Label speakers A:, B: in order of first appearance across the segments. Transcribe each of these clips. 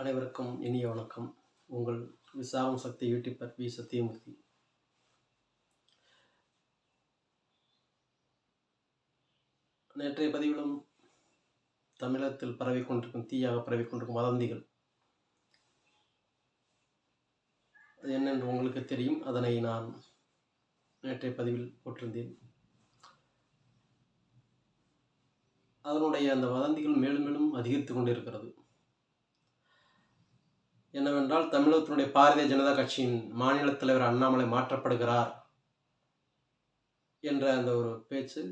A: அனைவருக்கும் இனிய வணக்கம். உங்கள் விசாகம் சக்தி யூடியூபர் வி சத்தியமூர்த்தி. நேற்றைய பதிவிலும் தமிழகத்தில் பரவிக்கொண்டிருக்கும் தீயாக பரவிக்கொண்டிருக்கும் வதந்திகள் அது என்னென்று உங்களுக்கு தெரியும். அதனை நான் நேற்றைய பதிவில் போட்டிருந்தேன். அதனுடைய அந்த வதந்திகள் மேலும் மேலும் அதிகரித்து கொண்டிருக்கிறது. என்னவென்றால், தமிழகத்தினுடைய பாரதிய ஜனதா கட்சியின் மாநில தலைவர் அண்ணாமலை மாற்றப்படுகிறார் என்ற அந்த ஒரு பேச்சு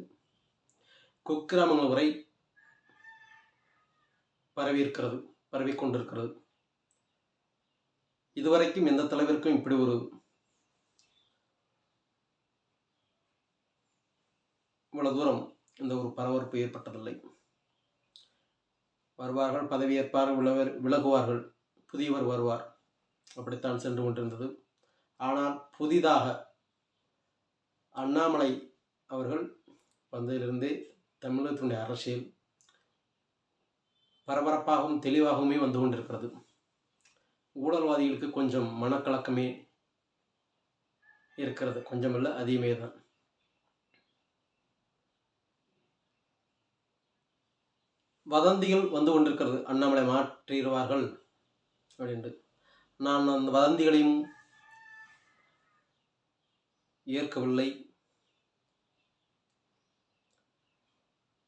A: குக்கிராமங்கள் வரை பரவிக்கொண்டிருக்கிறது. இதுவரைக்கும் எந்த தலைவருக்கும் இப்படி ஒரு இவ்வளவு தூரம் இந்த ஒரு பரபரப்பு ஏற்பட்டதில்லை. வருவார்கள், பதவியேற்பார்கள், விலகுவார்கள், புதியவர் வருவார், அப்படித்தான் சென்று கொண்டிருந்தது. ஆனால் புதிதாக அண்ணாமலை அவர்கள் வந்ததிலிருந்தே தமிழகத்தினுடைய அரசியல் பரபரப்பாகவும் தெளிவாகவுமே வந்து கொண்டிருக்கிறது. ஊழல்வாதிகளுக்கு கொஞ்சம் மனக்கலக்கமே இருக்கிறது, கொஞ்சமில்லை அதிகமே தான். வதந்திகள் வந்து கொண்டிருக்கிறது, அண்ணாமலை மாற்றிடுவார்கள் அப்படின்ட்டு. நான் அந்த வதந்திகளையும் ஏற்கவில்லை,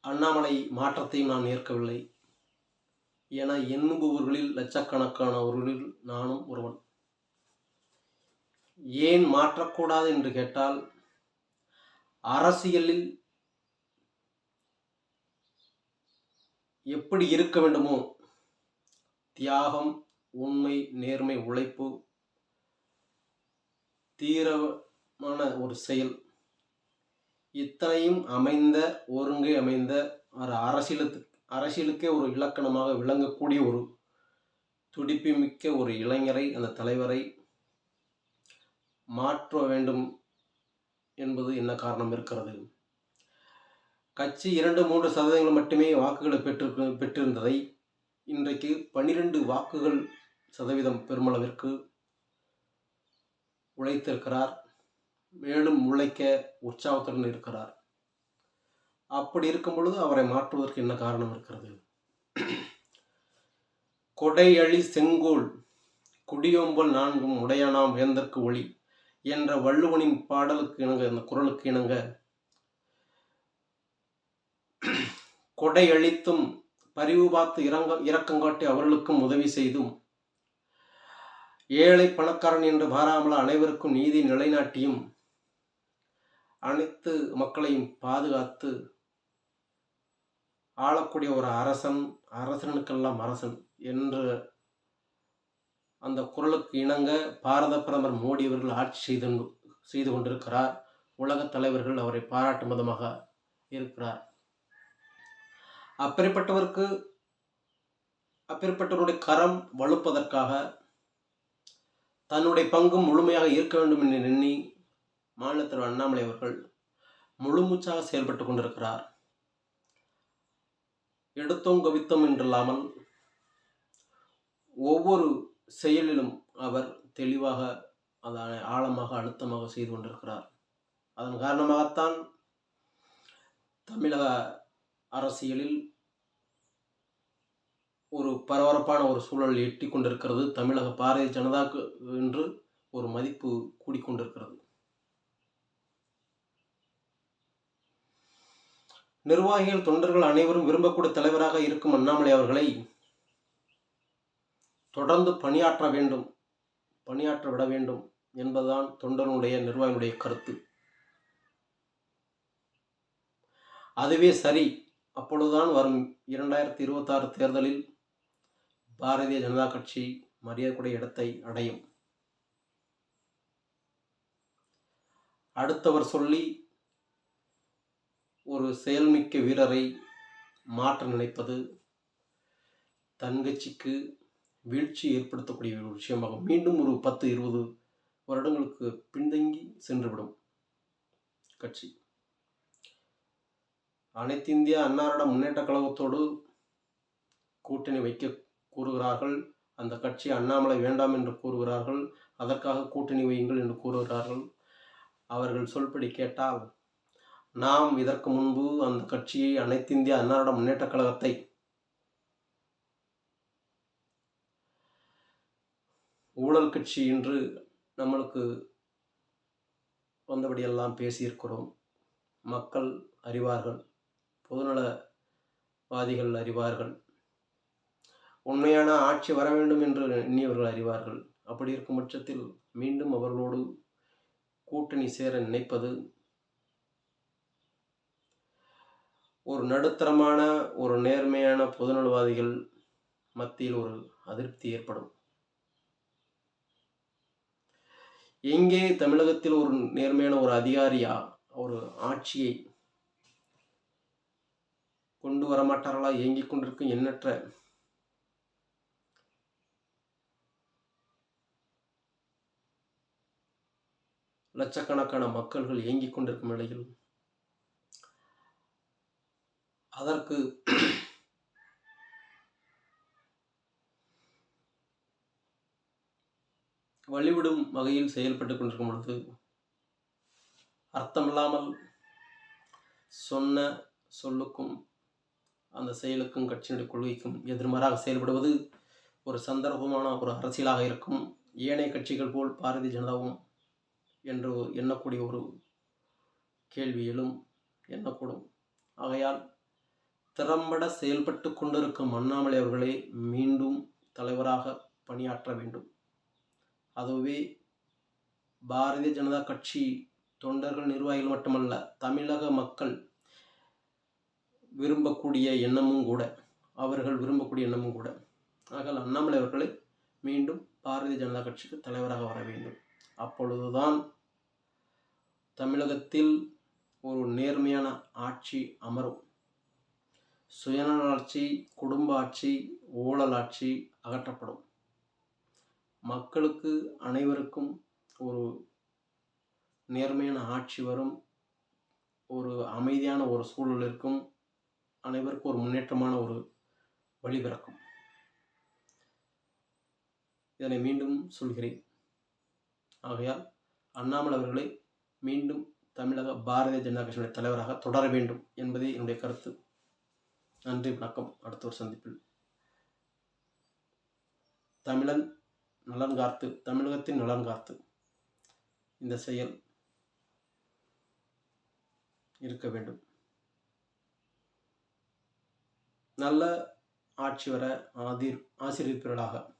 A: அண்ணாமலை மாற்றத்தையும் நான் ஏற்கவில்லை. என எண்ணுபவர்களில் லட்சக்கணக்கானவர்களில் நானும் ஒருவன். ஏன் மாற்றக்கூடாது என்று கேட்டால், அரசியலில் எப்படி இருக்க வேண்டுமோ, தியாகம், உண்மை, நேர்மை, உழைப்பு, தீவிரமான ஒரு செயல், இத்தனையும் ஒருங்கே அமைந்த ஒரு அரசியலுக்கே ஒரு இலக்கணமாக விளங்கக்கூடிய ஒரு துடிப்புமிக்க ஒரு இளைஞரை, அந்த தலைவரை மாற்ற வேண்டும் என்பது என்ன காரணம் இருக்கிறது? கட்சி 2-3% மட்டுமே வாக்குகளை பெற்றிருந்ததை இன்றைக்கு 12 வாக்குகள் சதவீதம் பெருமளவிற்கு உழைத்திருக்கிறார். மேலும் உழைக்க உற்சாகத்துடன் இருக்கிறார். அப்படி இருக்கும் பொழுது அவரை மாற்றுவதற்கு என்ன காரணம் இருக்கிறது? கொடையழி செங்கோல் குடியோம்பல் நான்கும் உடையனாம் வேந்தற்கு ஒளி என்ற வள்ளுவனின் பாடலுக்கு இணங்க, அந்த குரலுக்கு இணங்க, கொடையளித்தும் பரிவு பார்த்து இரக்கங்காட்டி அவர்களுக்கும் உதவி செய்தும், ஏழை பணக்காரன் என்று பாராமல் அனைவருக்கும் நீதி நிலைநாட்டியும், அனைத்து மக்களையும் பாதுகாத்து ஆளக்கூடிய ஒரு அரசனுக்கெல்லாம் அரசன் என்று அந்த குரலுக்கு இணங்க பாரத பிரதமர் மோடி அவர்கள் ஆட்சி செய்து கொண்டிருக்கிறார். உலக தலைவர்கள் அவரை பாராட்டும் விதமாக இருக்கிறார். அப்பேற்பட்டவருடைய கரம் வலுப்பதற்காக தன்னுடைய பங்கும் முழுமையாக இருக்க வேண்டும் என்று எண்ணி மாநில தலைவர் அண்ணாமலை அவர்கள் முழுமூச்சாக செயல்பட்டு கொண்டிருக்கிறார். எடுத்தோம் கவித்தோம் என்றில்லாமல் ஒவ்வொரு செயலிலும் அவர் தெளிவாக, அதனை ஆழமாக, அழுத்தமாக செய்து கொண்டிருக்கிறார். அதன் காரணமாகத்தான் தமிழக அரசியலில் ஒரு பரபரப்பான ஒரு சூழல் எட்டி கொண்டிருக்கிறது. தமிழக பாரதிய ஜனதாக்கு என்று ஒரு மதிப்பு கூடிக்கொண்டிருக்கிறது. நிர்வாகிகள், தொண்டர்கள் அனைவரும் விரும்பக்கூடிய தலைவராக இருக்கும் அண்ணாமலை அவர்களை தொடர்ந்து பணியாற்ற விட வேண்டும் என்பதுதான் தொண்டனுடைய, நிர்வாகிகளுடைய கருத்து. அதுவே சரி. அப்பொழுதுதான் வரும் 2026 தேர்தலில் பாரதிய ஜனதா கட்சி மரியாதைக்குரிய இடத்தை அடையும். அடுத்தவர் சொல்லி ஒரு செயல்மிக்க வீரரை மாற்ற நினைப்பது தன் கட்சிக்கு வீழ்ச்சி ஏற்படுத்தக்கூடிய ஒரு விஷயமாக மீண்டும் ஒரு 10-20 வருடங்களுக்கு பின்தங்கி சென்றுவிடும் கட்சி. அனைத்து இந்திய அன்னார முன்னேற்ற கழகத்தோடு கூட்டணி வைக்க கூறுகிறார்கள். அந்த கட்சி அண்ணாமலை வேண்டாம் என்று கூறுகிறார்கள். அதற்காக கூட்டணி வையுங்கள் என்று கூறுகிறார்கள். அவர்கள் சொல்படி கேட்டால் நாம் இதற்கு முன்பு அந்த கட்சியை அனைத்திந்திய அண்ணா திராவிட முன்னேற்றக் கழகத்தை ஊழல் கட்சி என்று நம்மளுக்கு வந்தபடியெல்லாம் பேசியிருக்கிறோம். மக்கள் அறிவார்கள், பொதுநலவாதிகள் அறிவார்கள், உண்மையான ஆட்சி வர வேண்டும் என்று எண்ணியவர்கள் அறிவார்கள். அப்படி இருக்கும் பட்சத்தில் மீண்டும் அவர்களோடு கூட்டணி சேர நினைப்பது ஒரு நடுத்தரமான, ஒரு நேர்மையான பொதுநலவாதிகள் மத்தியில் ஒரு அதிருப்தி ஏற்படும். எங்கே தமிழகத்தில் ஒரு நேர்மையான ஒரு அதிகாரியா ஒரு ஆட்சியை கொண்டு வரமாட்டார்களா? இயங்கிக் கொண்டிருக்கும் எண்ணற்ற லட்சக்கணக்கான மக்கள்கள் இயங்கிக் கொண்டிருக்கும் நிலையில் அதற்கு வழிவிடும் வகையில் செயல்பட்டுக் கொண்டிருக்கும் பொழுது அர்த்தமில்லாமல் சொன்ன சொல்லுக்கும் அந்த செயலுக்கும் கட்சியினுடைய கொள்கைக்கும் எதிர்மாறாக செயல்படுவது ஒரு சந்தர்ப்பமான ஒரு அரசியலாக இருக்கும். ஏனைய கட்சிகள் போல் பாரதிய ஜனதாவும் என்று எண்ணக்கூடிய ஒரு கேள்வியிலும் எண்ணக்கூடும். ஆகையால் திறம்பட செயல்பட்டு கொண்டிருக்கும் அண்ணாமலை அவர்களே மீண்டும் தலைவராக பணியாற்ற வேண்டும். அதுவே பாரதிய ஜனதா கட்சி தொண்டர்கள், நிர்வாகிகள் மட்டுமல்ல, தமிழக மக்கள் விரும்பக்கூடிய எண்ணமும் கூட, அவர்கள் விரும்பக்கூடிய எண்ணமும் கூட. ஆகையால் அண்ணாமலை அவர்களை மீண்டும் பாரதிய ஜனதா கட்சிக்கு தலைவராக வர வேண்டும். அப்பொழுதுதான் தமிழகத்தில் ஒரு நேர்மையான ஆட்சி அமரும். சுயநல ஆட்சி, குடும்ப ஆட்சி, ஊழல் ஆட்சி அகற்றப்படும். மக்களுக்கு அனைவருக்கும் ஒரு நேர்மையான ஆட்சி வரும். ஒரு அமைதியான ஒரு சூழல் இருக்கும். அனைவருக்கும் ஒரு முன்னேற்றமான ஒரு வழி பிறக்கும். இதனை மீண்டும் சொல்கிறேன். ஆகையால் அண்ணாமலை அவர்களை மீண்டும் தமிழக பாரதிய ஜனதா கட்சியினுடைய தலைவராக தொடர வேண்டும் என்பதே என்னுடைய கருத்து. நன்றி, வணக்கம். அடுத்த ஒரு சந்திப்பில் தமிழன் நலன் காத்து, தமிழகத்தின் நலன் காத்து இந்த செயல் இருக்க வேண்டும். நல்ல ஆட்சி வர ஆசீர்வதிப்பீர்களாக.